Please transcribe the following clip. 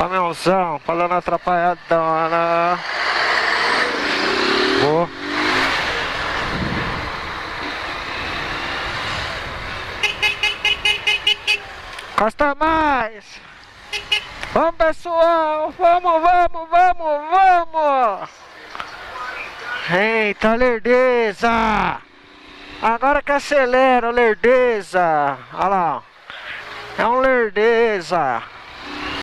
Caminhãozão, falando atrapalhadona. Boa. Costa mais. Vamos, pessoal. Vamos. Eita, lerdeza. Agora que acelera, lerdeza. Olha lá. É um lerdeza.